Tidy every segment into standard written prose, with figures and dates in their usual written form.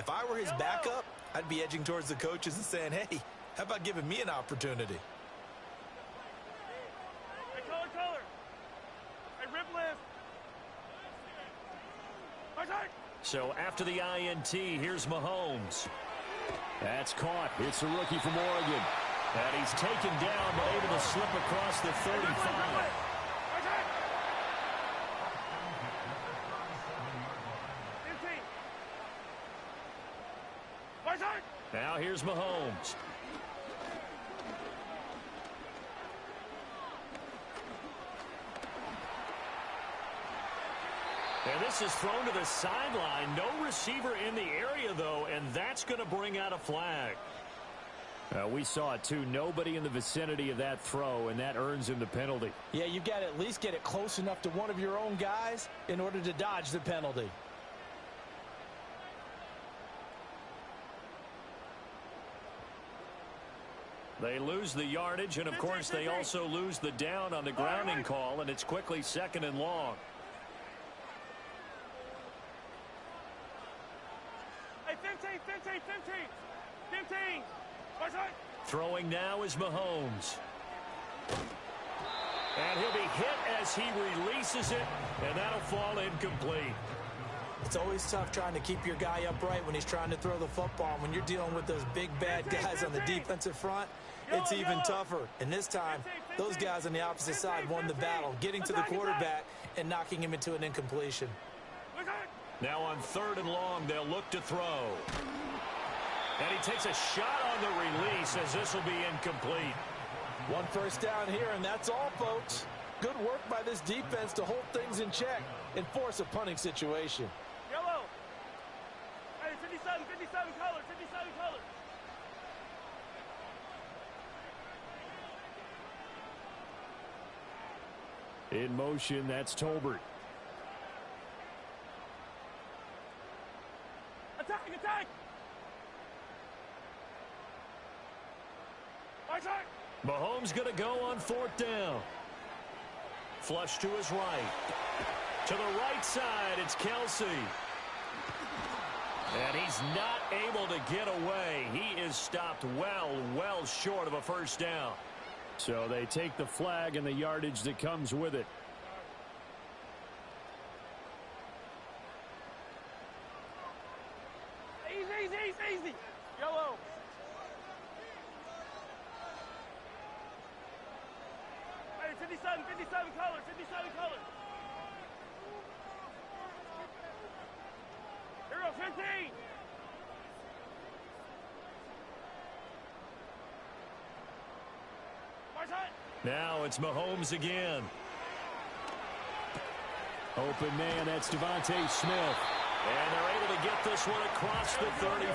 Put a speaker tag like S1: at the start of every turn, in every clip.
S1: If I were his backup, I'd be edging towards the coaches and saying, hey, how about giving me an opportunity?
S2: Hey, color. Hey, rip lift.
S3: So after the INT, here's Mahomes. That's caught. It's a rookie from Oregon. And he's taken down, but able to slip across the 35. Now here's Mahomes. And this is thrown to the sideline. No receiver in the area, though, and that's going to bring out a flag. We saw it, too. Nobody in the vicinity of that throw, and that earns him the penalty.
S1: Yeah, you've got to at least get it close enough to one of your own guys in order to dodge the penalty.
S3: They lose the yardage, and, of course, they also lose the down on the grounding call, and it's quickly 2nd and long.
S2: Hey, 15.
S3: Throwing now is Mahomes. And he'll be hit as he releases it, and that'll fall incomplete.
S1: It's always tough trying to keep your guy upright when he's trying to throw the football. When you're dealing with those big, bad guys on the defensive front, it's even tougher. And this time, those guys on the opposite side won the battle, getting to the quarterback and knocking him into an incompletion.
S3: Now on 3rd and long, they'll look to throw. And he takes a shot on the release as this will be incomplete.
S1: 1 first down here, and that's all, folks. Good work by this defense to hold things in check and force a punting situation.
S2: Yellow. Hey, 57 color.
S3: In motion, that's Tolbert.
S2: Attack!
S3: Mahomes going to go on 4th down. Flush to his right. To the right side, it's Kelsey. And he's not able to get away. He is stopped well short of a first down. So they take the flag and the yardage that comes with it.
S2: Easy. Yellow. Hey, 57 color. Here goes 15.
S3: Now it's Mahomes again. Open man, that's Devontae Smith. And they're able to get this one across the 35.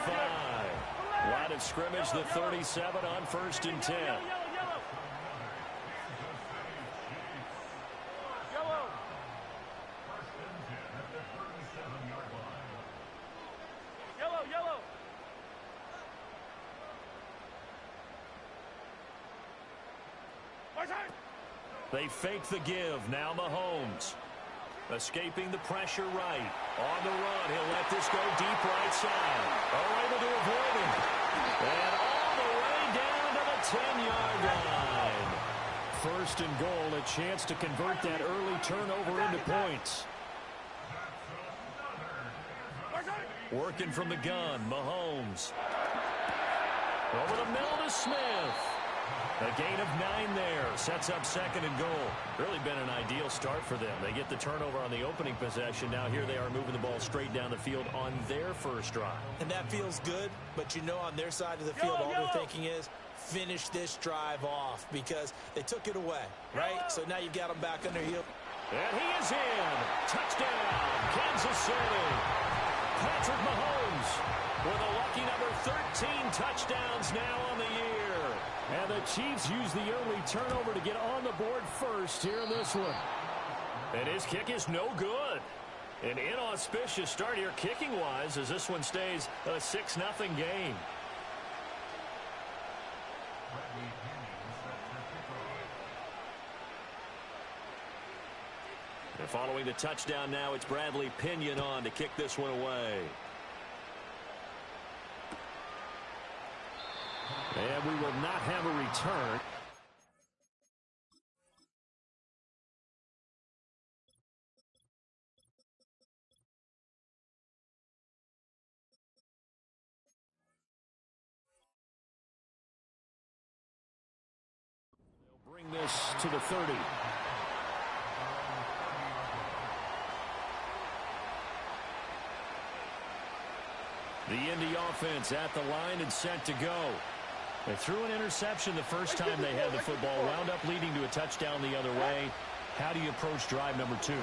S3: Line of scrimmage, the 37 on 1st and 10.
S2: Yellow.
S3: They fake the give. Now Mahomes. Escaping the pressure right. On the run, he'll let this go deep right side. Able to avoid him. And all the way down to the 10-yard line. 1st and goal, a chance to convert that early turnover into points. Working from the gun, Mahomes. Over the middle to Smith. A gain of 9 there. Sets up 2nd and goal. Really been an ideal start for them. They get the turnover on the opening possession. Now here they are moving the ball straight down the field on their first drive.
S1: And that feels good, but you know on their side of the field, all they're thinking is finish this drive off because they took it away, right? So now you've got them back under heel.
S3: And he is in. Touchdown, Kansas City. Patrick Mahomes with a lucky number 13 touchdowns now on the year. And the Chiefs use the early turnover to get on the board first here in this one. And his kick is no good. An inauspicious start here kicking-wise as this one stays a 6-0 game. And following the touchdown now, it's Bradley Pinion on to kick this one away. and we will not have a return. They'll bring this to the 30. The Indy offense at the line and set to go. They threw an interception the first time they had the football, wound up leading to a touchdown the other way. How do you approach drive number 2?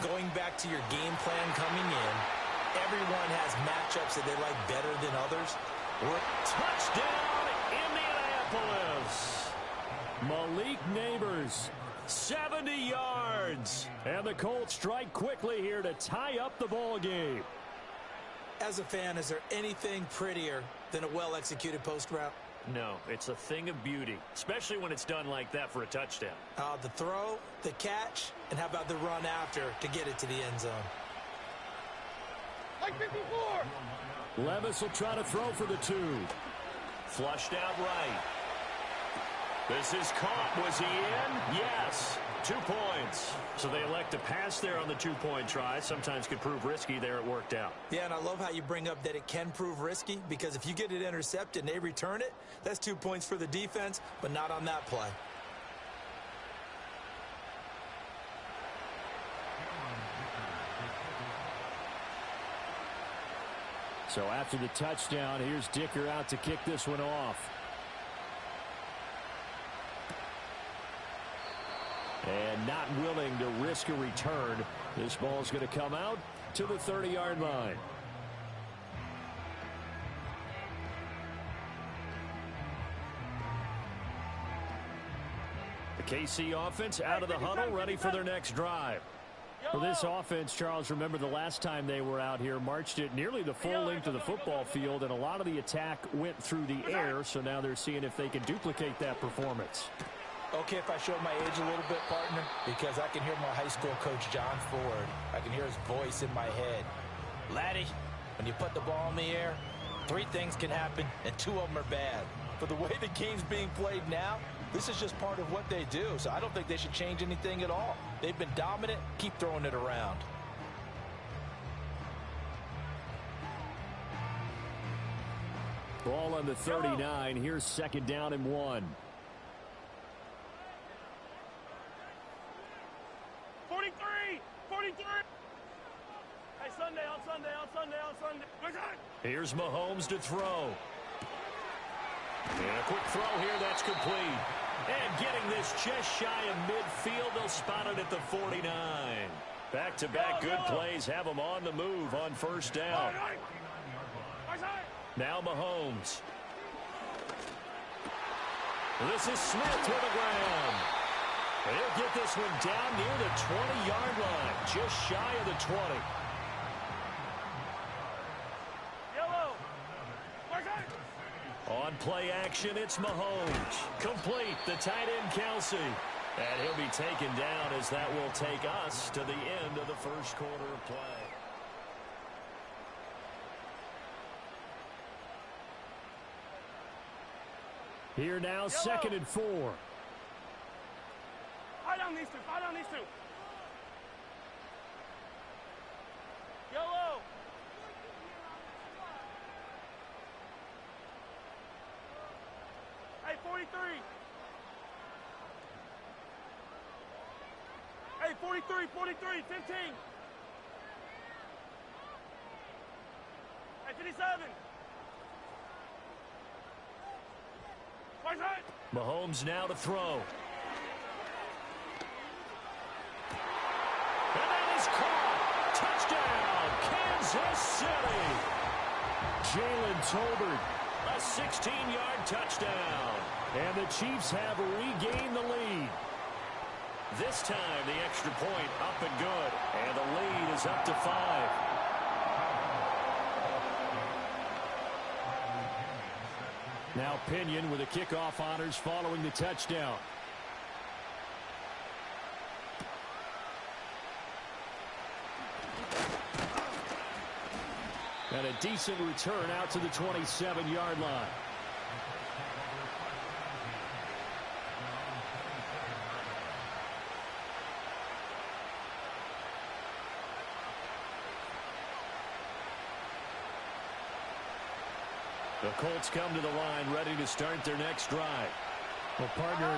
S1: Going back to your game plan coming in, everyone has matchups that they like better than others.
S3: Touchdown, Indianapolis! Malik Nabers, 70 yards. And the Colts strike quickly here to tie up the ball game.
S1: As a fan, is there anything prettier than a well-executed post route?
S3: No, it's a thing of beauty, especially when it's done like that for a touchdown.
S1: The throw, the catch, and how about the run after to get it to the end zone?
S2: Like 54!
S3: Levis will try to throw for the 2. Flushed out right. This is caught. Was he in? Yes. 2 points. So they elect to pass there on the 2-point try. Sometimes could prove risky. There it worked out.
S1: Yeah, and I love how you bring up that it can prove risky, because if you get it intercepted and they return it, that's 2 points for the defense, but not on that play.
S3: So after the touchdown, here's Dicker out to kick this one off. And not willing to risk a return. This ball's going to come out to the 30-yard line. The KC offense out of the huddle, ready for their next drive. For this offense, Charles, remember the last time they were out here, marched it nearly the full length of the football field, and a lot of the attack went through the air, so now they're seeing if they can duplicate that performance.
S1: Okay, if I show my age a little bit, partner, because I can hear my high school coach, John Ford. I can hear his voice in my head. Laddie, when you put the ball in the air, 3 things can happen, and 2 of them are bad. But the way the game's being played now, this is just part of what they do, so I don't think they should change anything at all. They've been dominant. Keep throwing it around.
S3: Ball on the 39. Here's 2nd down and 1.
S2: 43! Hey, Sunday, on Sunday.
S3: Here's Mahomes to throw. And a quick throw here, that's complete. And getting this just shy of midfield, they'll spot it at the 49. Back-to-back good plays have them on the move on 1st down. Now Mahomes. This is Smith with the ground. He'll get this one down near the 20-yard line, just shy of the 20. On play action, it's Mahomes. Complete, the tight end Kelsey. And he'll be taken down as that will take us to the end of the 1st quarter of play. Here now, 2nd and 4.
S2: Fight on these 2. Yellow. Hey, 43. Hey, 43, 15. Hey, 57.
S3: Mahomes now to throw. And that is caught. Touchdown, Kansas City. Jalen Tolbert, a 16-yard touchdown. And the Chiefs have regained the lead. This time, the extra point up and good. And the lead is up to 5. Now Pinion with the kickoff honors following the touchdown. And a decent return out to the 27-yard line. The Colts come to the line ready to start their next drive.
S4: Well, partner,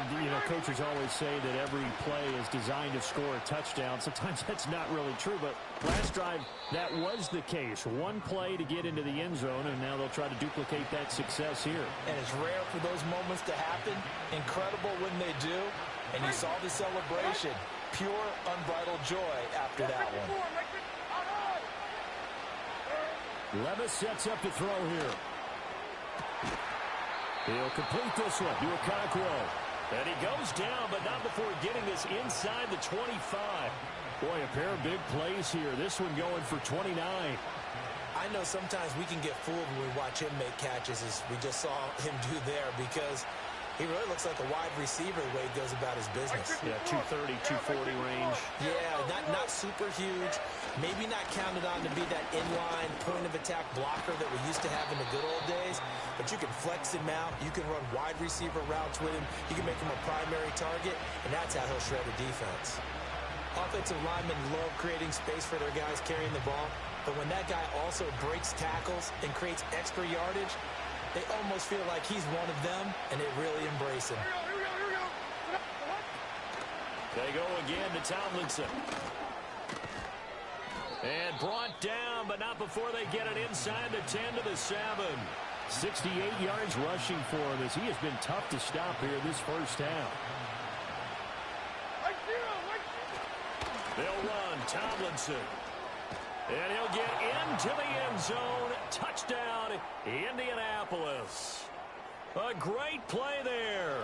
S4: coaches always say that every play is designed to score a touchdown. Sometimes that's not really true, but last drive, that was the case. One play to get into the end zone, and now they'll try to duplicate that success here.
S1: And it's rare for those moments to happen. Incredible when they do. And you saw the celebration. Pure, unbridled joy after that one.
S3: Levis sets up to throw here. He'll complete this one to Okonkwo. And he goes down, but not before getting this inside the 25. Boy, a pair of big plays here. This one going for 29.
S1: I know sometimes we can get fooled when we watch him make catches, as we just saw him do there, because he really looks like a wide receiver the way he goes about his business.
S4: Yeah, 230, 240 range.
S1: Yeah, not super huge. Maybe not counted on to be that inline point-of-attack blocker that we used to have in the good old days. But you can flex him out. You can run wide receiver routes with him. You can make him a primary target, and that's how he'll shred a defense. Offensive linemen love creating space for their guys carrying the ball. But when that guy also breaks tackles and creates extra yardage, they almost feel like he's one of them, and they really embrace him.
S3: They go again to Tomlinson. And brought down, but not before they get it inside the 10 to the 7.
S4: 68 yards rushing for him, as he has been tough to stop here this first half.
S3: They'll run Tomlinson. And he'll get into the end zone. Touchdown, Indianapolis. A great play there.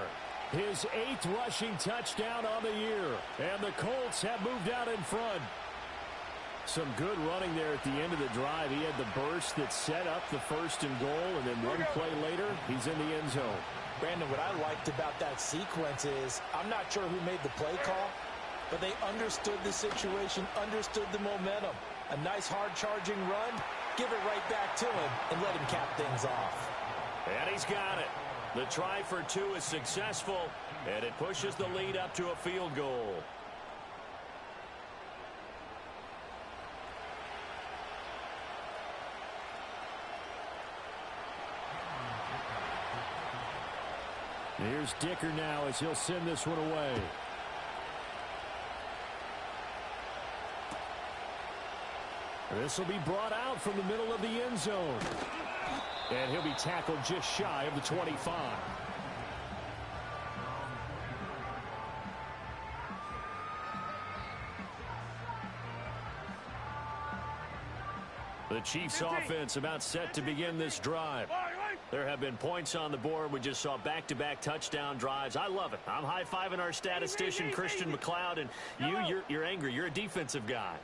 S4: His 8th rushing touchdown on the year. And the Colts have moved out in front. Some good running there at the end of the drive. He had the burst that set up the 1st and goal, and then one play later, he's in the end zone.
S1: Brandon, what I liked about that sequence is, I'm not sure who made the play call, but they understood the situation, understood the momentum. A nice hard-charging run, give it right back to him, and let him cap things off.
S3: And he's got it. The try for 2 is successful, and it pushes the lead up to a field goal.
S4: Here's Dicker now as he'll send this one away. This will be brought out from the middle of the end zone. And he'll be tackled just shy of the 25.
S3: The Chiefs offense about set to begin this drive. There have been points on the board. We just saw back-to-back touchdown drives. I love it. I'm high-fiving our statistician, Christian McLeod, and you're angry. You're a defensive guy.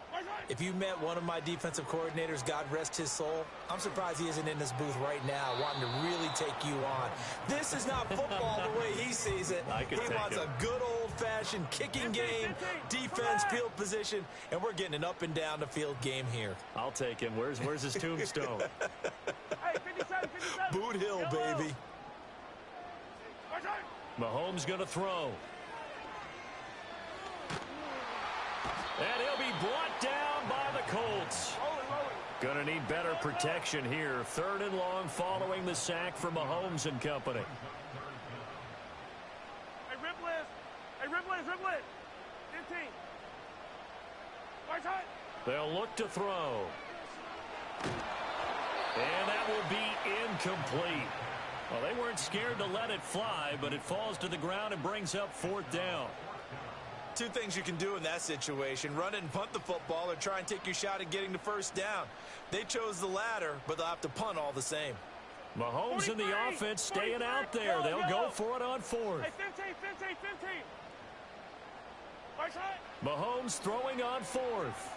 S1: If you met one of my defensive coordinators, God rest his soul, I'm surprised he isn't in this booth right now wanting to really take you on. This is not football the way he sees it. He wants a good old-fashioned kicking game, defense, field position, and we're getting an up-and-down-the-field game here.
S3: I'll take him. Where's his tombstone?
S2: Hey, 57, 57.
S1: Boot Hill, baby.
S3: Mahomes going to throw. And he'll be brought down by the Colts. Going to need better protection here. 3rd and long following the sack from Mahomes and company.
S2: Hey, Riblet. Hey, Riblet. 15. Right side.
S3: They'll look to throw. And that will be incomplete. Well, they weren't scared to let it fly, but it falls to the ground and brings up 4th down.
S1: 2 things you can do in that situation: run it and punt the football, or try and take your shot at getting the 1st down. They chose the latter, but they'll have to punt all the same.
S3: Mahomes and the offense staying out there. They'll go for it on 4th.
S2: Hey, 15. Right side.
S3: Mahomes throwing on 4th.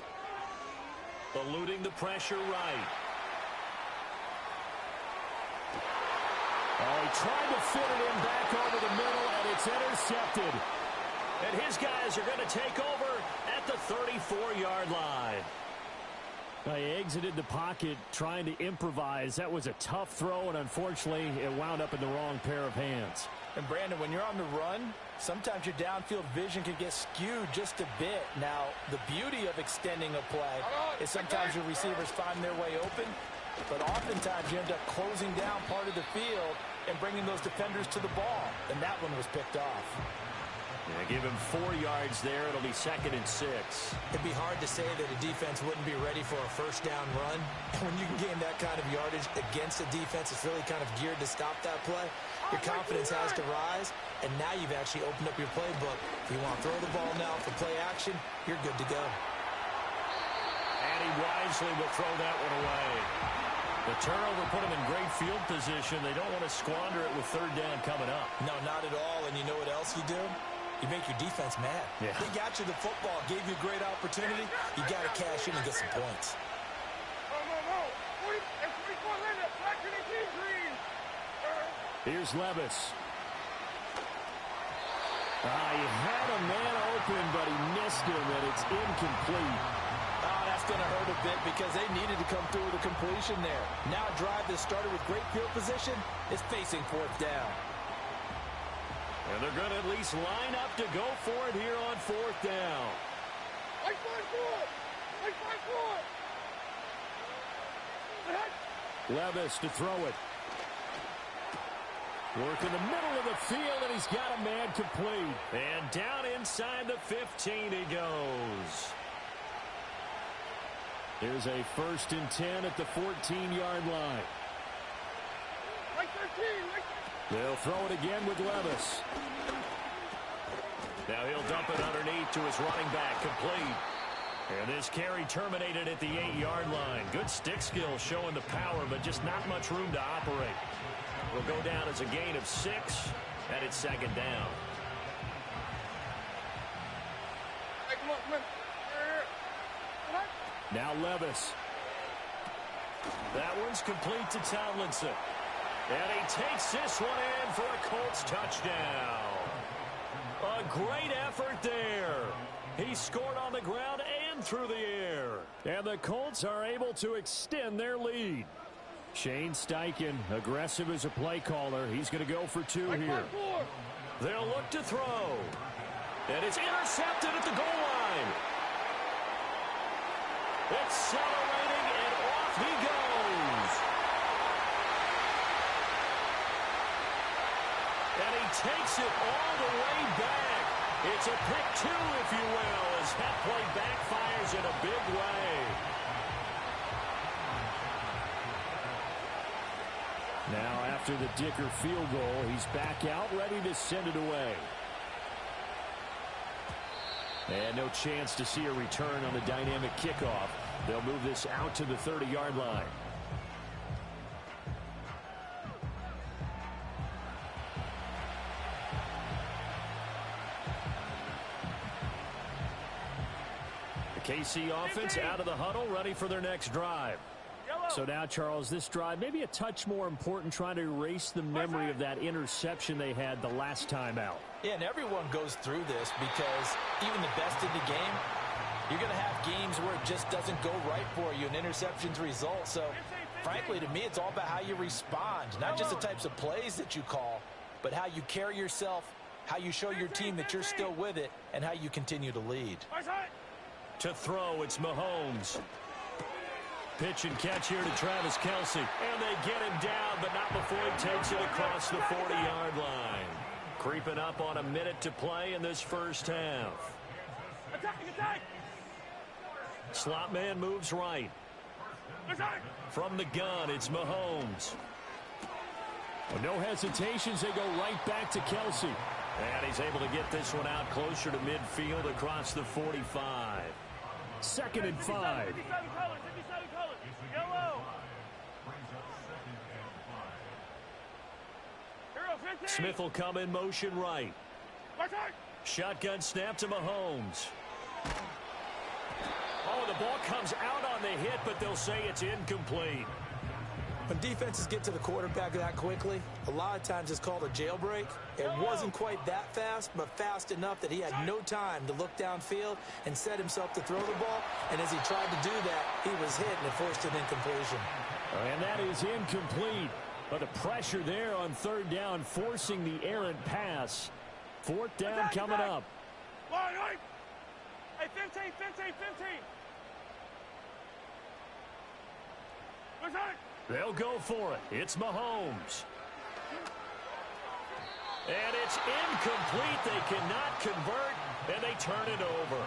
S3: Eluding the pressure right.
S4: Oh, he tried to fit it in back over the middle, and it's intercepted.
S3: And his guys are going to take over at the 34-yard line.
S4: He exited the pocket trying to improvise. That was a tough throw, and unfortunately, it wound up in the wrong pair of hands.
S1: And Brandon, when you're on the run, sometimes your downfield vision can get skewed just a bit. Now, the beauty of extending a play is sometimes your receivers find their way open, But oftentimes you end up closing down part of the field and bringing those defenders to the ball. And that one was picked off.
S4: Yeah, give him 4 yards there. It'll be 2nd and 6.
S1: It'd be hard to say that a defense wouldn't be ready for a first down run. And when you can gain that kind of yardage against a defense that's really kind of geared to stop that play, your confidence has to rise. And now you've actually opened up your playbook. If you want to throw the ball now for play action, you're good to go.
S4: And he wisely will throw that one away. The turnover put him in great field position. They don't want to squander it with 3rd down coming up.
S1: No, not at all. And you know what else you do? You make your defense mad.
S4: Yeah.
S1: They got you the football, gave you a great opportunity. You got to cash in and get some points.
S4: Here's Levis. He had a man open, but he missed him, and it's incomplete.
S1: Oh, that's going to hurt a bit because they needed to come through with a completion there. Now a drive that started with great field position is facing 4th down.
S4: And they're going to at least line up to go for it here on 4th down. Levis to throw it. Work in the middle of the field, and he's got a man complete. And down inside the 15 he goes. Here's a 1st and 10 at the 14-yard line. They'll throw it again with Levis. Now he'll dump it underneath to his running back, complete. And this carry terminated at the 8-yard line. Good stick skill showing the power, but just not much room to operate. Will go down as a gain of 6, and it's 2nd down. Now Levis. That one's complete to Tomlinson. And he takes this one in for a Colts touchdown. A great effort there. He scored on the ground and through the air. And the Colts are able to extend their lead. Shane Steichen, aggressive as a play caller. He's going to go for 2 here. They'll look to throw. And it's intercepted at the goal line. Accelerating, and off he goes. And he takes it all the way back. It's a pick 2, if you will, as that play backfires in a big way. Now, after the Dicker field goal, he's back out, ready to send it away. And no chance to see a return on the dynamic kickoff. They'll move this out to the 30-yard line. The KC offense out of the huddle, ready for their next drive. So now, Charles, this drive maybe a touch more important, trying to erase the memory of that interception they had the last time out.
S1: Yeah, and everyone goes through this because even the best in the game, you're going to have games where it just doesn't go right for you, and interceptions result. So, frankly, to me, it's all about how you respond, not just the types of plays that you call, but how you carry yourself, how you show your team that you're still with it, and how you continue to lead.
S4: To throw, it's Mahomes. Pitch and catch here to Travis Kelce. And they get him down, but not before he takes it across the 40-yard line. Creeping up on a minute to play in this first half.
S2: Attack!
S4: Slot man moves right. From the gun, it's Mahomes. With no hesitations, they go right back to Kelce. And he's able to get this one out closer to midfield across the 45. 2nd and 5.
S2: 57 colors. Yellow.
S4: Smith will come in motion right. Shotgun snap to Mahomes. Oh, the ball comes out on the hit, but they'll say it's incomplete.
S1: When defenses get to the quarterback that quickly, a lot of times it's called a jailbreak. It wasn't quite that fast, but fast enough that he had no time to look downfield and set himself to throw the ball. And as he tried to do that, he was hit and it forced an incompletion.
S4: And that is incomplete. But the pressure there on 3rd down, forcing the errant pass. 4th down coming up.
S2: Hey, 15.
S3: They'll go for it. It's Mahomes. And it's incomplete. They cannot convert, and they turn it over.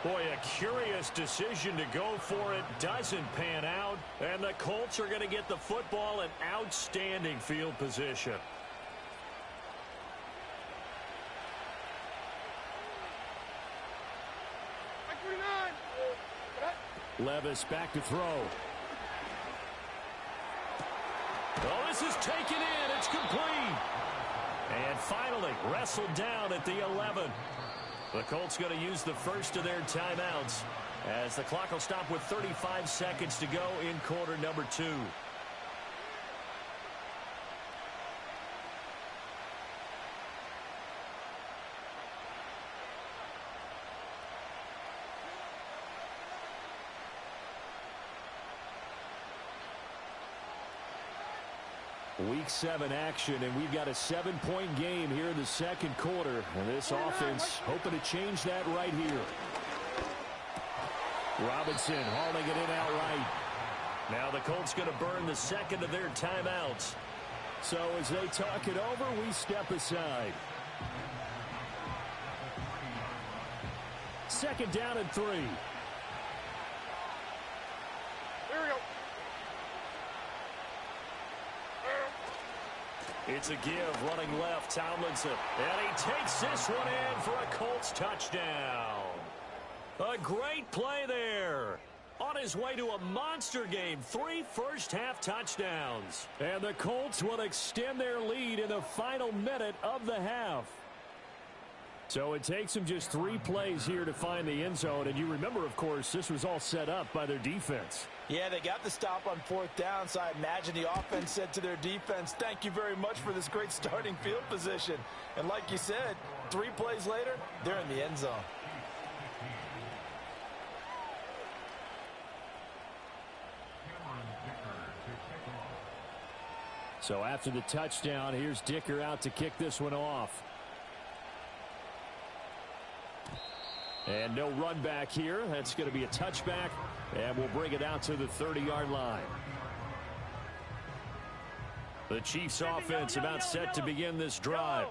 S3: Boy, a curious decision to go for it. Doesn't pan out, and the Colts are going to get the football in outstanding field position.
S4: Levis back to throw.
S3: Oh, this is taken in. It's complete. And finally, wrestled down at the 11. The Colts going to use the first of their timeouts as the clock will stop with 35 seconds to go in quarter number 2.
S4: Week 7 action, and we've got a 7-point game here in the second quarter. And this offense hoping to change that right here. Robinson hauling it in outright.
S3: Now the Colts going to burn the second of their timeouts.
S4: So as they talk it over, we step aside. Second down and 3.
S3: It's a give, running left, Tomlinson. And he takes this one in for a Colts touchdown. A great play there. On his way to a monster game, 3 first-half touchdowns.
S4: And the Colts will extend their lead in the final minute of the half. So it takes them just 3 plays here to find the end zone. And you remember, of course, this was all set up by their defense.
S1: Yeah, they got the stop on 4th down, so I imagine the offense said to their defense, thank you very much for this great starting field position. And like you said, 3 plays later, they're in the end zone.
S4: So after the touchdown, here's Dicker out to kick this one off. And no run back here. That's going to be a touchback, and we'll bring it out to the 30-yard line. The Chiefs offense about set to begin this drive.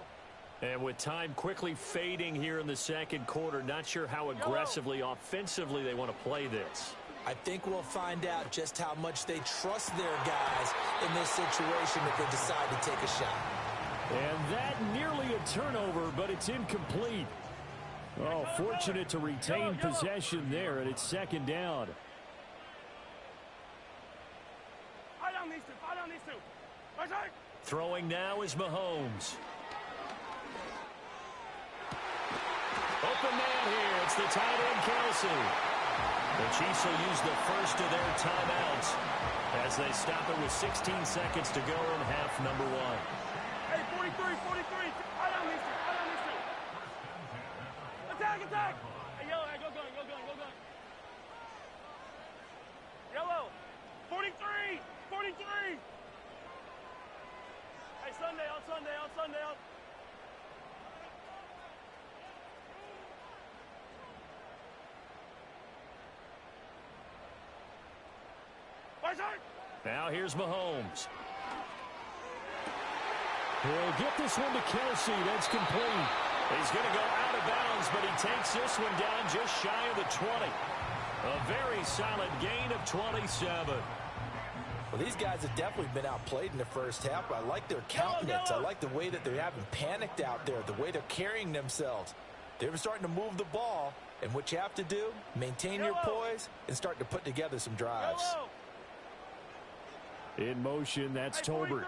S4: And with time quickly fading here in the second quarter, not sure how aggressively, offensively they want to play this.
S1: I think we'll find out just how much they trust their guys in this situation if they decide to take a shot.
S4: And that nearly a turnover, but it's incomplete. Oh, fortunate to retain possession there, and it's second down.
S3: Throwing now is Mahomes. Open man here. It's the tight end, Kelsey. The Chiefs will use the first of their timeouts as they stop it with 16 seconds to go in half number 1.
S2: Hey, 43, 43. Attack! Hey, yellow, hey, go going. Yellow, 43. Hey, Sunday out.
S3: Now here's Mahomes.
S4: He'll get this one to Kelsey. That's complete.
S3: He's going to go out of bounds, but he takes this one down just shy of the 20. A very solid gain of 27.
S1: Well, these guys have definitely been outplayed in the first half. I like their countenance. I like the way that they haven't panicked out there, the way they're carrying themselves. They're starting to move the ball, and what you have to do, maintain your poise and start to put together some drives.
S4: In motion, that's Tolbert.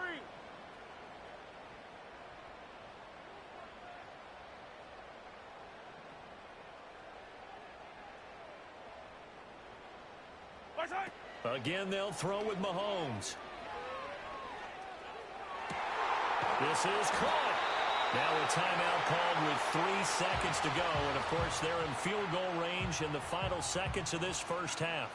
S3: Again, they'll throw with Mahomes. This is caught. Now a timeout called with 3 seconds to go. And, of course, they're in field goal range in the final seconds of this first half.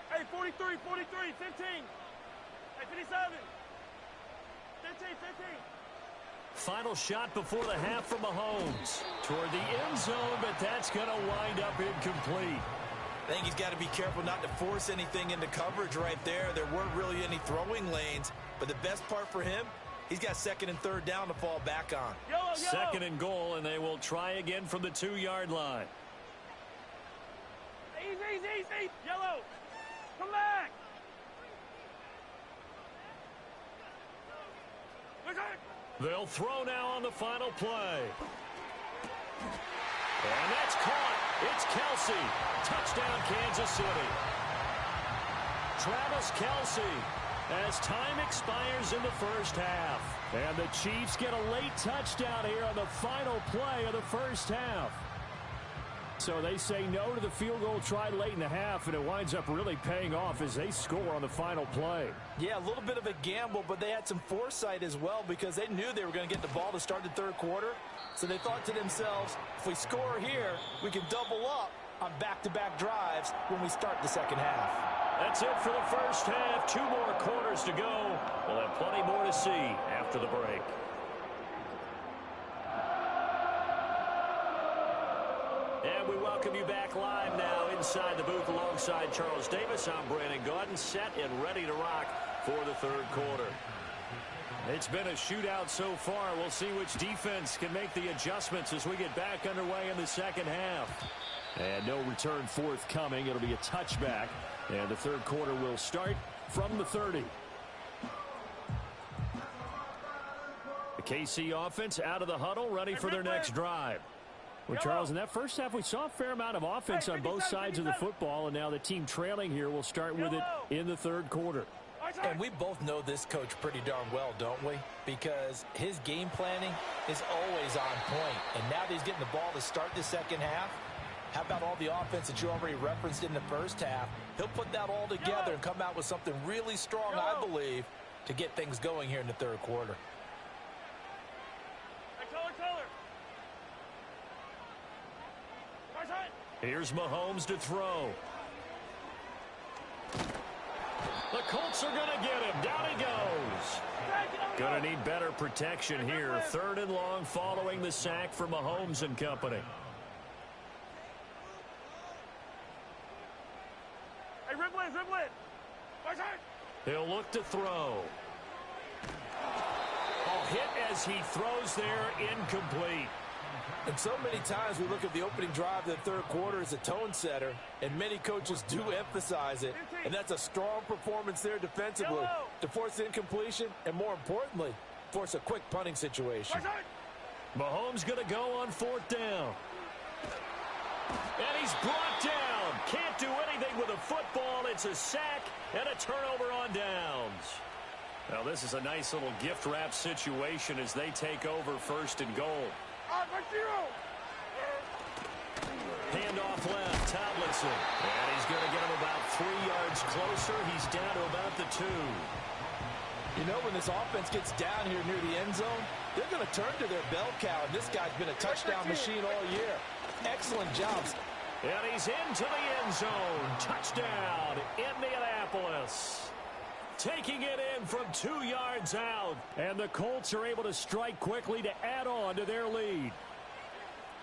S2: Hey, 43, 15. Hey, 57. 15.
S3: Final shot before the half from Mahomes. Toward the end zone, but that's going to wind up incomplete.
S1: I think he's got to be careful not to force anything into coverage right there. There weren't really any throwing lanes, but the best part for him, he's got second and third down to fall back on.
S2: Yellow.
S3: Second and goal, and they will try again from the 2-yard line.
S2: Easy. Yellow. Come back.
S3: They'll throw now on the final play. And that's caught. It's Kelce. Touchdown, Kansas City. Travis Kelce as time expires in the first half. And the Chiefs get a late touchdown here on the final play of the first half. So they say no to the field goal tried late in the half, and it winds up really paying off as they score on the final play.
S1: Yeah, a little bit of a gamble, but they had some foresight as well because they knew they were going to get the ball to start the third quarter. So they thought to themselves, if we score here, we can double up on back-to-back drives when we start the second half.
S3: That's it for the first half. 2 more quarters to go. We'll have plenty more to see after the break. And we welcome you back live now inside the booth alongside Charles Davis. I'm Brandon Gaudin, set and ready to rock for the third quarter. It's been a shootout so far. We'll see which defense can make the adjustments as we get back underway in the second half. And no return forthcoming. It'll be a touchback. And the third quarter will start from the 30. The KC offense out of the huddle, ready for their next drive. Well, Charles, in that first half, we saw a fair amount of offense on both sides of the football, and now the team trailing here will start with it in the third quarter.
S1: And we both know this coach pretty darn well, don't we? Because his game planning is always on point. And now that he's getting the ball to start the second half, how about all the offense that you already referenced in the first half? He'll put that all together and come out with something really strong, I believe, to get things going here in the third quarter.
S3: Here's Mahomes to throw. The Colts are going to get him. Down he goes. Going to need better protection here. Third and long following the sack for Mahomes and company.
S2: Hey, Riblet.
S3: He'll look to throw. Oh, hit as he throws there, incomplete.
S1: And so many times we look at the opening drive of the third quarter as a tone setter, and many coaches do emphasize it. And that's a strong performance there defensively to force incompletion and, more importantly, force a quick punting situation.
S3: Mahomes going to go on fourth down. And he's brought down. Can't do anything with a football. It's a sack and a turnover on downs. Now this is a nice little gift wrap situation as they take over first and goal. Handoff left, Tomlinson. And he's going to get him about 3 yards closer. He's down to about the 2.
S1: You know, when this offense gets down here near the end zone, they're going to turn to their bell cow, and this guy's been a touchdown machine all year. Excellent jobs.
S3: And he's into the end zone. Touchdown, Indianapolis. Taking it in from 2 yards out. And the Colts are able to strike quickly to add on to their lead.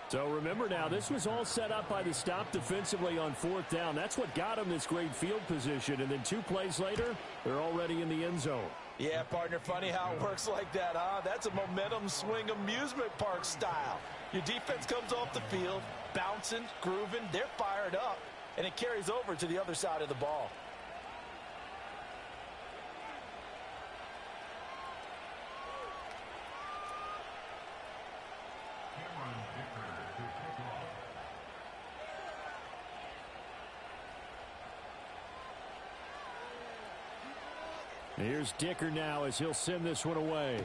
S3: So remember now, this was all set up by the stop defensively on fourth down. That's what got them this great field position. And then 2 plays later, they're already in the end zone.
S1: Yeah, partner, funny how it works like that, huh? That's a momentum swing amusement park style. Your defense comes off the field, bouncing, grooving, they're fired up, and it carries over to the other side of the ball.
S4: Here's Dicker now as he'll send this one away.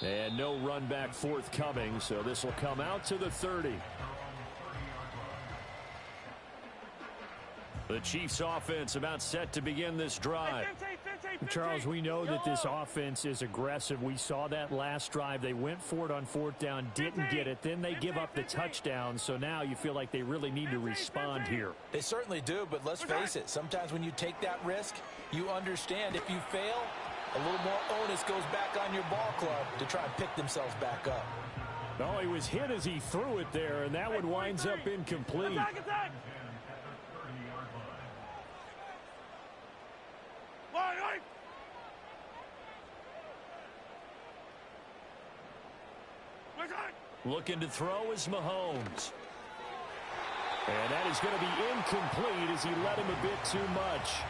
S4: And no run back forthcoming, so this will come out to the 30.
S3: The Chiefs offense about set to begin this drive.
S2: Hey,
S4: Charles, we know that this offense is aggressive. We saw that last drive. They went for it on fourth down, didn't get it. Then they give up the touchdown. So now you feel like they really need to respond here.
S1: They certainly do, but let's face it. Sometimes when you take that risk, you understand if you fail, a little more onus goes back on your ball club to try and pick themselves back up.
S4: Oh, he was hit as he threw it there, and that one winds up incomplete.
S2: Attack! Line!
S3: Looking to throw is Mahomes.
S4: And that is going to be incomplete as he let him a bit too much.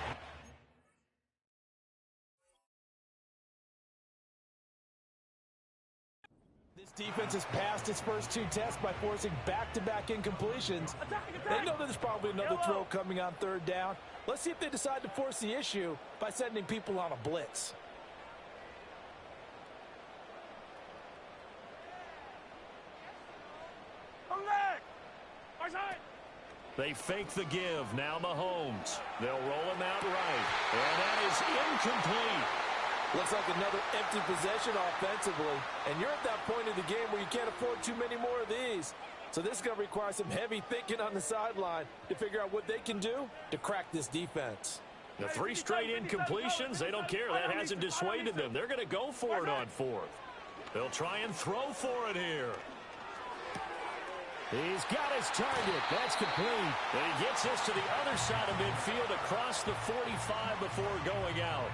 S1: This defense has passed its first two tests by forcing back-to-back incompletions. They know that there's probably another throw coming on third down. Let's see if they decide to force the issue by sending people on a blitz.
S3: They fake the give. Now Mahomes. They'll roll him out right. And that is incomplete.
S1: Looks like another empty possession offensively. And you're at that point in the game where you can't afford too many more of these. So this is going to require some heavy thinking on the sideline to figure out what they can do to crack this defense.
S3: The 3 straight incompletions, they don't care. That hasn't dissuaded them. They're going to go for it on fourth. They'll try and throw for it here.
S4: He's got his target. That's complete.
S3: And he gets this to the other side of midfield across the 45 before going out.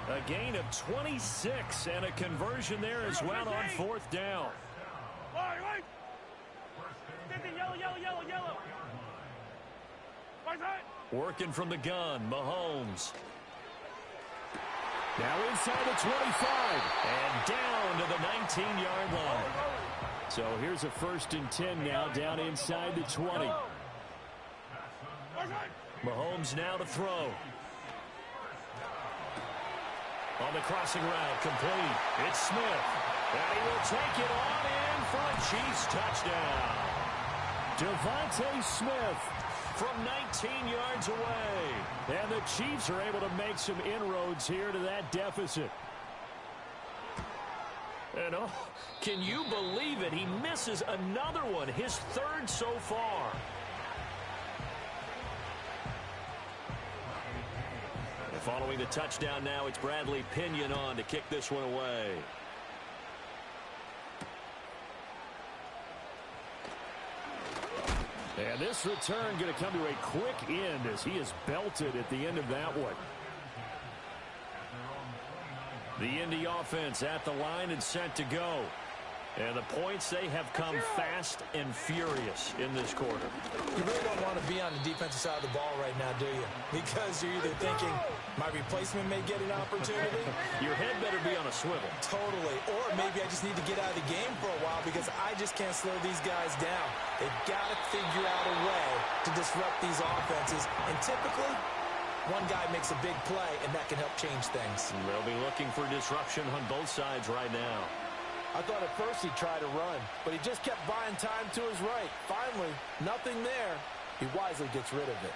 S3: A gain of 26 and a conversion there as well on fourth down.
S2: Yellow.
S3: Working from the gun, Mahomes.
S4: Now inside the 25.
S3: And down to the 19-yard line.
S4: So here's a 1st and 10 now down inside the 20.
S3: Mahomes now to throw. On the crossing route, complete. It's Smith. And he will take it on in for a Chiefs touchdown.
S4: Devontae Smith
S3: from 19 yards away.
S4: And the Chiefs are able to make some inroads here to that deficit.
S3: And oh, can you believe it? He misses another one, his 3rd so far. And following the touchdown now, it's Bradley Pinion on to kick this one away.
S4: And this return going to come to a quick end as he is belted at the end of that one.
S3: The Indy offense at the line and set to go. And the points, they have come fast and furious in this quarter.
S1: You really don't want to be on the defensive side of the ball right now, do you? Because you're either thinking, my replacement may get an opportunity.
S3: Your head better be on a swivel.
S1: Totally. Or maybe I just need to get out of the game for a while because I just can't slow these guys down. They've got to figure out a way to disrupt these offenses. And typically, one guy makes a big play, and that can help change things.
S3: They'll be looking for disruption on both sides right now.
S1: I thought at first he'd try to run, but he just kept buying time to his right. Finally, nothing there. He wisely gets rid of it.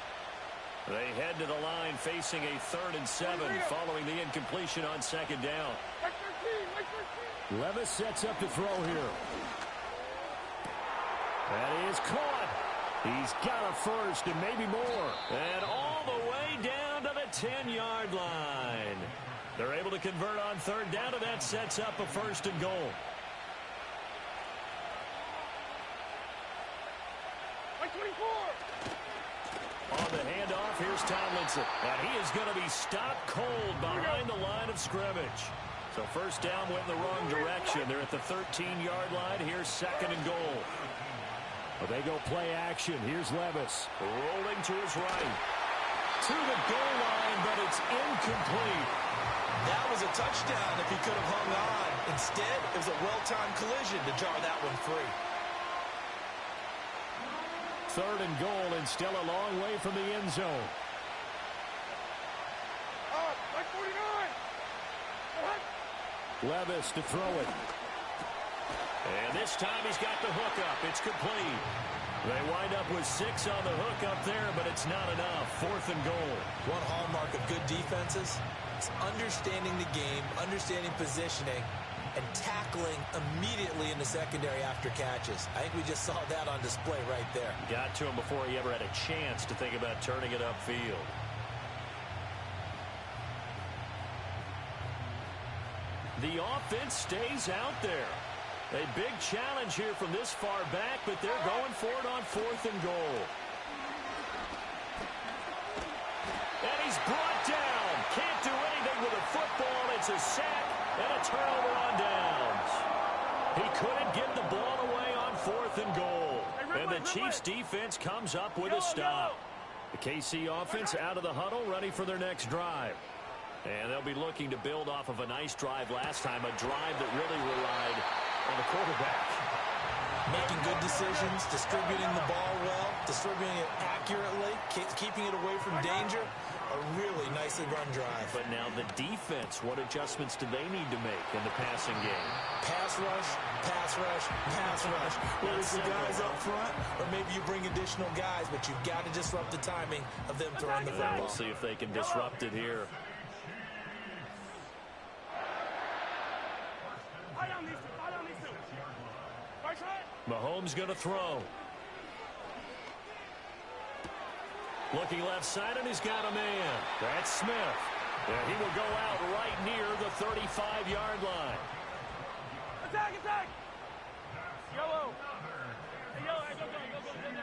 S3: They head to the line facing a 3rd and 7 following the incompletion on 2nd down.
S4: Levis sets up to throw here. That is caught. He's got a 1st and maybe more.
S3: And all the way down to the 10-yard line. They're able to convert on 3rd down, and that sets up a 1st and goal. On the handoff, here's Tomlinson. And he is going to be stopped cold behind the line of scrimmage. So 1st down went in the wrong direction. They're at the 13-yard line. Here's 2nd and goal.
S4: Well, they go play action. Here's Levis.
S3: Rolling to his right. To the goal line, but it's incomplete.
S1: That was a touchdown if he could have hung on. Instead, it was a well-timed collision to jar that one free.
S4: 3rd and goal and still a long way from the end zone. Levis to throw it.
S3: And this time he's got the hookup. It's complete. They wind up with 6 on the hook up there, but it's not enough. 4th and goal.
S1: One hallmark of good defenses, It's understanding the game, understanding positioning, and tackling immediately in the secondary after catches. I think we just saw that on display right there.
S3: Got to him before he ever had a chance to think about turning it upfield. The offense stays out there. A big challenge here from this far back, but they're going for it on 4th and goal. And he's brought down. Can't do anything with a football. It's a sack and a turnover on downs. He couldn't get the ball away on 4th and goal. And the Chiefs defense comes up with a stop. The KC offense out of the huddle, ready for their next drive. And they'll be looking to build off of a nice drive last time, a drive that really relied on the quarterback.
S1: Making good decisions, distributing the ball well, distributing it accurately, keeping it away from danger. A really nicely run drive.
S3: But now the defense, what adjustments do they need to make in the passing game?
S1: Pass rush, pass rush, pass rush. Whether it's the guys up front, or maybe you bring additional guys, but you've got to disrupt the timing of them throwing the football.
S3: We'll see if they can disrupt it here. Mahomes going to throw. Looking left side, and he's got a man. That's Smith. And he will go out right near the 35-yard line.
S2: Attack, attack! Yellow. Hey, yellow, go, go, go, go, go.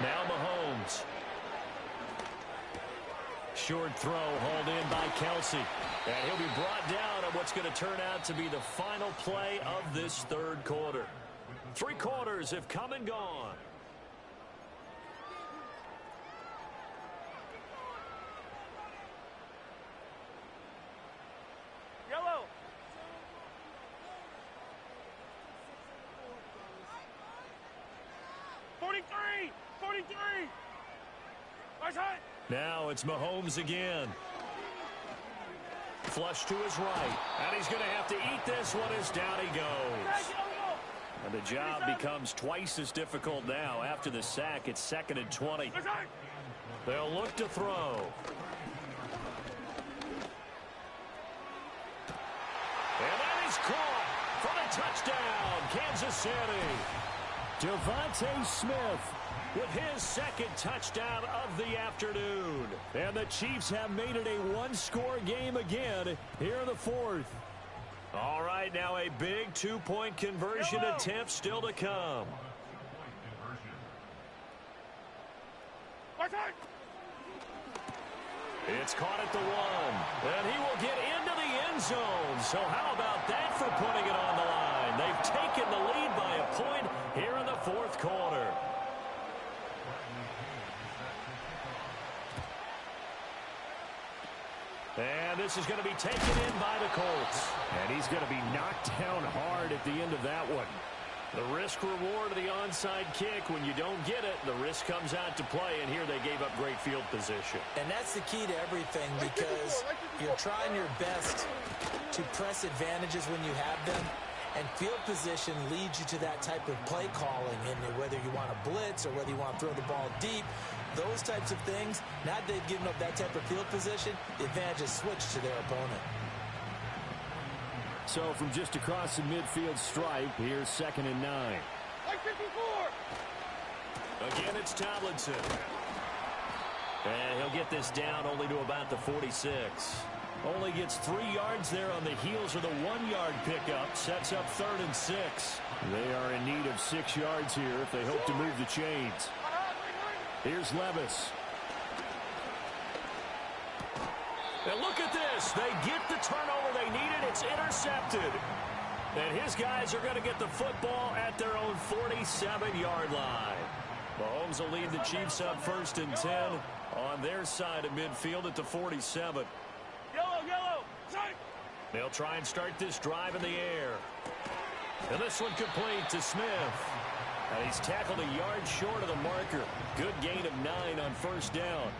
S3: Now Mahomes. Short throw hauled in by Kelsey. And he'll be brought down on what's going to turn out to be the final play of this 3rd quarter. 3 quarters have come and gone.
S2: Yellow.
S3: Now it's Mahomes again. Flush to his right. And he's going to have to eat this one as down he goes. And the job becomes twice as difficult now. After the sack, it's 2nd and 20. They'll look to throw. And that is caught for the touchdown, Kansas City.
S4: Devontae Smith
S3: with his 2nd touchdown of the afternoon.
S4: And the Chiefs have made it a one-score game again here in the 4th.
S3: All right, now a big 2-point conversion attempt still to come. It's caught at the 1, and he will get into the end zone. So how about that for putting it on the line? They've taken the lead by a point here in the 4th quarter. And this is going to be taken in by the Colts.
S4: And he's going to be knocked down hard at the end of that one.
S3: The risk reward of the onside kick. When you don't get it, the risk comes out to play, and here they gave up great field position.
S1: And that's the key to everything, because you're trying your best to press advantages when you have them, and field position leads you to that type of play calling, and whether you want to blitz or whether you want to throw the ball deep, those types of things. Now that they've given up that type of field position, the advantage is switched to their opponent.
S4: So from just across the midfield stripe, here's 2nd and 9.
S3: Again, it's Tomlinson. And he'll get this down only to about the 46. Only gets 3 yards there on the heels of the 1-yard pickup. Sets up 3rd and 6.
S4: They are in need of 6 yards here if they hope to move the chains. Here's Levis.
S3: And look at this. They get the turnover they needed. It's intercepted. And his guys are going to get the football at their own 47-yard line. Mahomes will lead the Chiefs up 1st and 10 on their side of midfield at the 47.
S2: Yellow.
S3: They'll try and start this drive in the air. And this one complete to Smith. And he's tackled a yard short of the marker. Good gain of 9 on 1st down.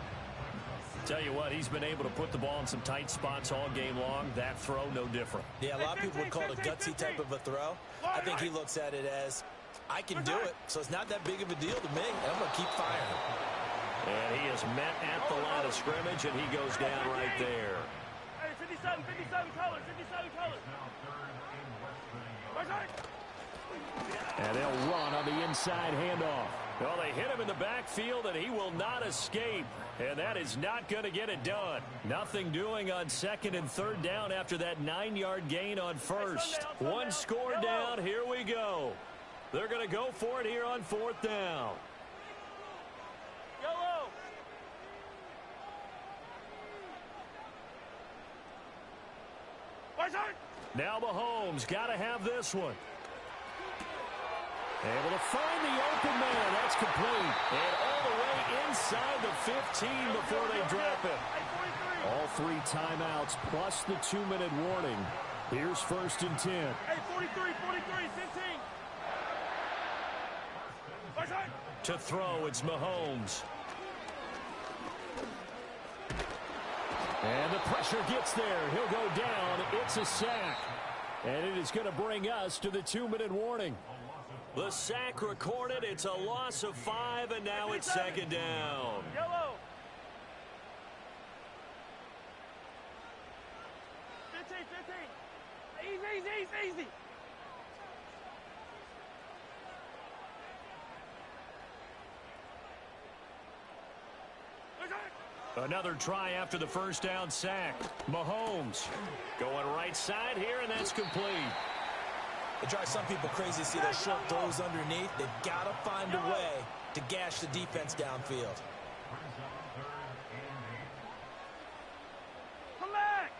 S3: Tell you what, he's been able to put the ball in some tight spots all game long. That throw, no different.
S1: Yeah, a lot of people would call it a gutsy type of a throw. I think he looks at it as, I can do it, so it's not that big of a deal to me, and I'm going to keep firing.
S3: And he is met at the line of scrimmage, and he goes down right there.
S2: Hey, 57 colors, 57 colors.
S4: And they'll run on the inside handoff. Well, they hit him in the backfield, and he will not escape. And that is not going to get it done. Nothing doing on 2nd and 3rd down after that 9-yard gain on 1st. One score down. Here we go. They're going to go for it here on 4th down.
S2: Yellow.
S4: Now Mahomes got to have this one. Able to find the open man. That's complete. And all the way inside the 15 before they drop it. All 3 timeouts plus the 2-minute warning. Here's 1st and 10.
S2: Hey, 43, 15.
S4: To throw, it's Mahomes. And the pressure gets there. He'll go down. It's a sack. And it is going to bring us to the 2-minute warning. The sack recorded. It's a loss of 5, and now it's 2nd down.
S2: Yellow. 15. Easy.
S4: Another try after the 1st down sack. Mahomes going right side here, and that's complete.
S1: It drives some people crazy to see those short throws underneath. They've got to find a way to gash the defense downfield.
S2: Come back.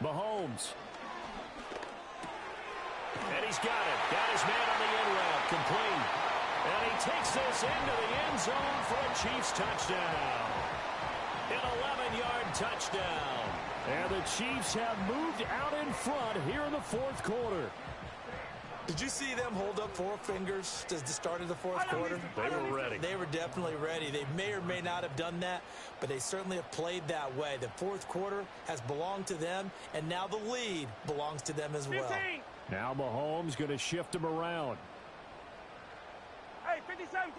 S4: Mahomes. And he's got it. Got his man on the end route. Complete. And he takes this into the end zone for a Chiefs touchdown. An 11-yard touchdown. And the Chiefs have moved out in front here in the 4th quarter.
S1: Did you see them hold up 4 fingers to the start of the 4th quarter?
S4: They were ready.
S1: They were definitely ready. They may or may not have done that, but they certainly have played that way. The 4th quarter has belonged to them, and now the lead belongs to them as well.
S2: 15.
S4: Now Mahomes going to shift him around.
S2: Hey, 57.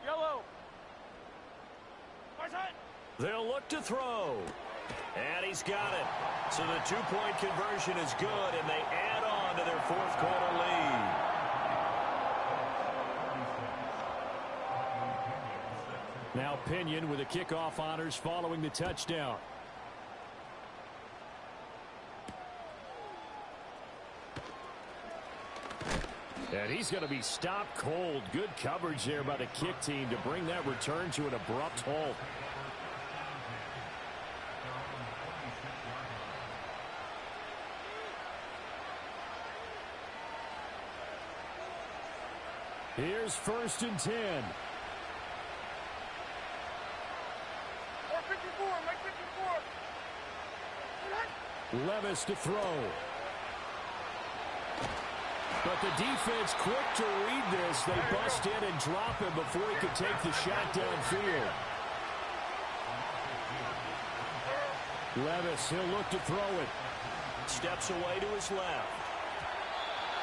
S2: Yellow.
S4: They'll look to throw. And he's got it. So the 2-point conversion is good, and they add on to their 4th quarter lead. Now Pinion with the kickoff honors following the touchdown. And he's going to be stopped cold. Good coverage there by the kick team to bring that return to an abrupt halt. Here's 1st and 10.
S2: 54, Mike 54.
S4: Levis to throw. But the defense quick to read this. They bust in and drop him before he could take the shot downfield. Levis, he'll look to throw it. Steps away to his left.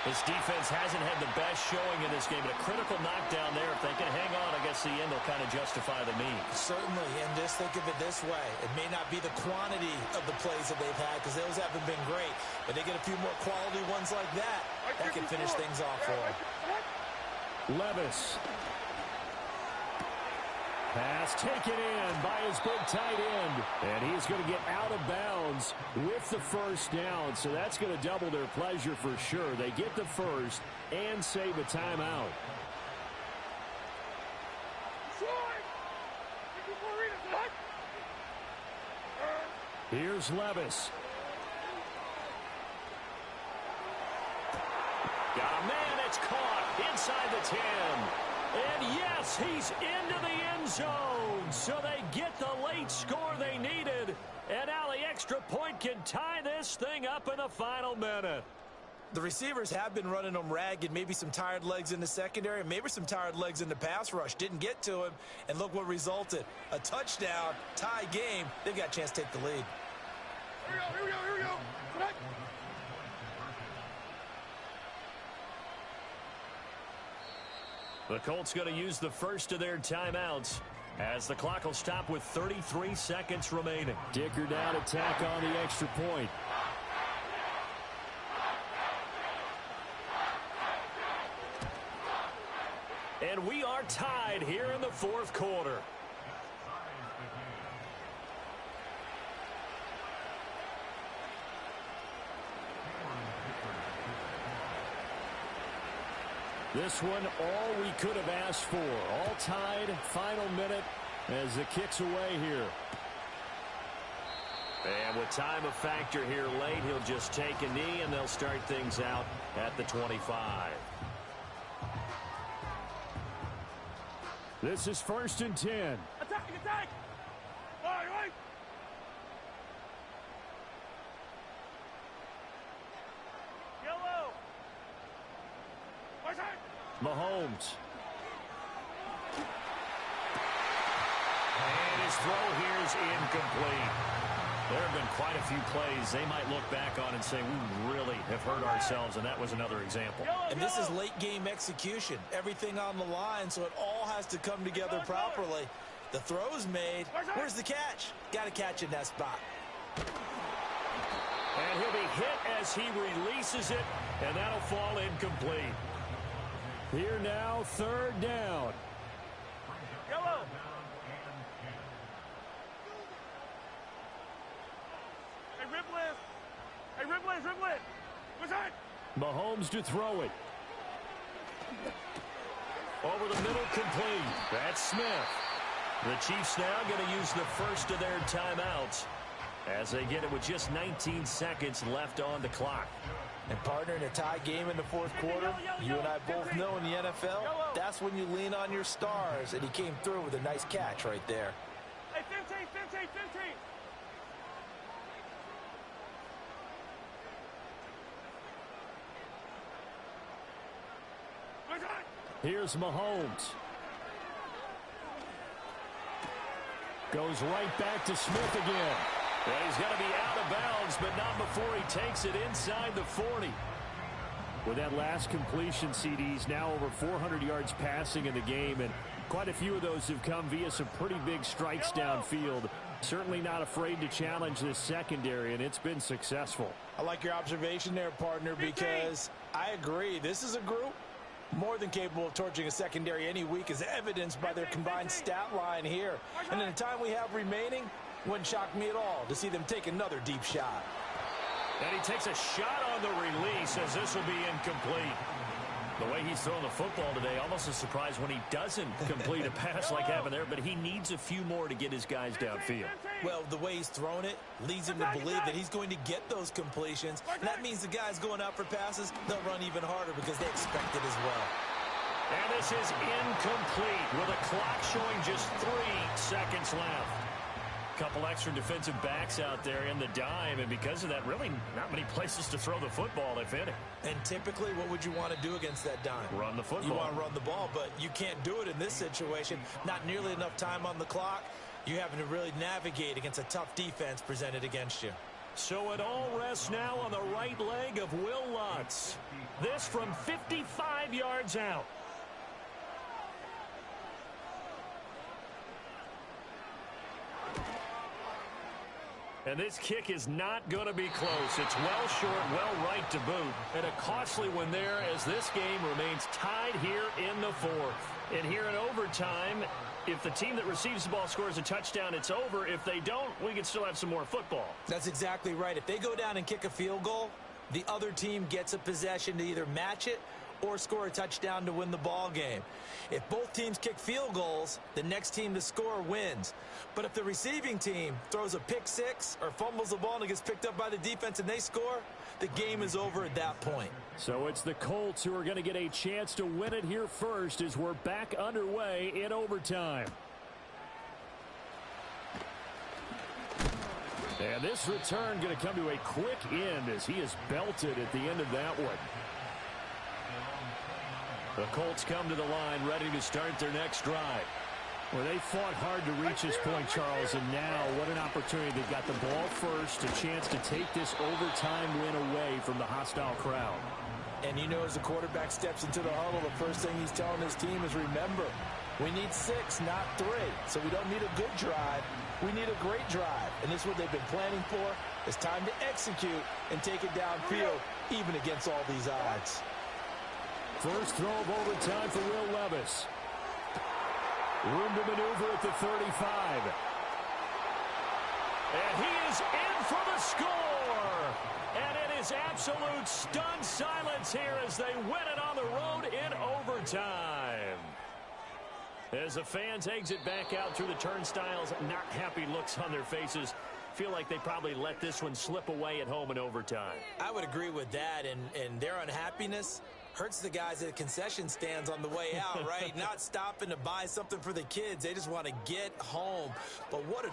S4: His defense hasn't had the best showing in this game, but a critical knockdown there. If they can hang on against the end, they'll kind of justify the means.
S1: Certainly, and just think of it this way. It may not be the quantity of the plays that they've had, because those haven't been great, but they get a few more quality ones like that. That can finish things off for them.
S4: Levis. Pass taken in by his big tight end. And he's going to get out of bounds with the 1st down. So that's going to double their pleasure for sure. They get the 1st and save a timeout. Here's Levis. Got a man, it's caught inside the 10. And yes, he's into the end zone. So they get the late score they needed. And now the extra point can tie this thing up in the final minute.
S1: The receivers have been running them ragged. Maybe some tired legs in the secondary, maybe some tired legs in the pass rush. Didn't get to him, and look what resulted. A touchdown, tie game. They've got a chance to take the lead.
S2: Here we go.
S3: The Colts going to use the first of their timeouts as the clock will stop with 33 seconds remaining.
S4: Dicker down to tack on the extra point.
S3: And we are tied here in the fourth quarter.
S4: This one, all we could have asked for. All tied, final minute as it kicks away here.
S3: And with time a factor here late, he'll just take a knee, and they'll start things out at the 25.
S4: This is 1st and 10.
S2: Attack, attack! Right. Yellow!
S4: Mahomes.
S3: And his throw here is incomplete. There have been quite a few plays they might look back on and say, we really have hurt ourselves, and that was another example.
S1: And this is late-game execution. Everything on the line, so it all has to come together properly. The throw's made. Where's the catch? Got to catch in that spot.
S3: And he'll be hit as he releases it, and that'll fall incomplete.
S4: Here now, 3rd down.
S2: Yellow! Hey, Riblet! What's that?
S4: Mahomes to throw it.
S3: Over the middle, complete. That's Smith. The Chiefs now going to use the first of their timeouts as they get it with just 19 seconds left on the clock.
S1: And partner, in a tie game in the fourth quarter, you and I both know in the NFL, that's when you lean on your stars, and he came through with a nice catch right there.
S2: Hey, 15!
S4: Here's Mahomes. Goes right back to Smith again.
S3: Well, he's got to be out of bounds, but not before he takes it inside the 40.
S4: With that last completion, CD's now over 400 yards passing in the game, and quite a few of those have come via some pretty big strikes downfield. Certainly not afraid to challenge this secondary, and it's been successful.
S1: I like your observation there, partner, because I agree. This is a group more than capable of torching a secondary any week, as evidenced by their combined stat line here. And in the time we have remaining, wouldn't shock me at all to see them take another deep shot.
S3: And he takes a shot on the release as this will be incomplete. The way he's throwing the football today, almost a surprise when he doesn't complete a pass like happened there, but he needs a few more to get his guys downfield.
S1: Well, the way he's thrown it leads him to believe that he's going to get those completions. And that means the guys going out for passes, they'll run even harder because they expect it as well.
S3: And this is incomplete with a clock showing just 3 seconds left. Couple extra defensive backs out there in the dime, and because of that, really not many places to throw the football, if any.
S1: And typically, what would you want to do against that dime?
S3: Run the football.
S1: You want to run the ball, but you can't do it in this situation. Not nearly enough time on the clock. You're having to really navigate against a tough defense presented against you.
S3: So it all rests now on the right leg of Will Lutz. This from 55 yards out. And this kick is not going to be close. It's well short, well right to boot. And a costly one there as this game remains tied here in the fourth. And here in overtime, if the team that receives the ball scores a touchdown, it's over. If they don't, we can still have some more football.
S1: That's exactly right. If they go down and kick a field goal, the other team gets a possession to either match it or score a touchdown to win the ball game. If both teams kick field goals, the next team to score wins. But if the receiving team throws a pick six or fumbles the ball and it gets picked up by the defense and they score, the game is over at that point.
S4: So it's the Colts who are going to get a chance to win it here first as we're back underway in overtime. And this return going to come to a quick end as he is belted at the end of that one.
S3: The Colts come to the line ready to start their next drive.
S4: Well, they fought hard to reach this point, Charles, and now what an opportunity. They've got the ball first, a chance to take this overtime win away from the hostile crowd.
S1: And you know, as the quarterback steps into the huddle, the first thing he's telling his team is, remember, we need 6, not 3. So we don't need a good drive. We need a great drive. And this is what they've been planning for. It's time to execute and take it downfield, even against all these odds.
S4: First throw of overtime for Will Levis. Room to maneuver at the 35.
S3: And he is in for the score. And it is absolute stunned silence here as they win it on the road in overtime. As the fans exit back out through the turnstiles, not happy looks on their faces. Feel like they probably let this one slip away at home in overtime.
S1: I would agree with that, and their unhappiness hurts the guys at the concession stands on the way out, right? Not stopping to buy something for the kids. They just want to get home. But what a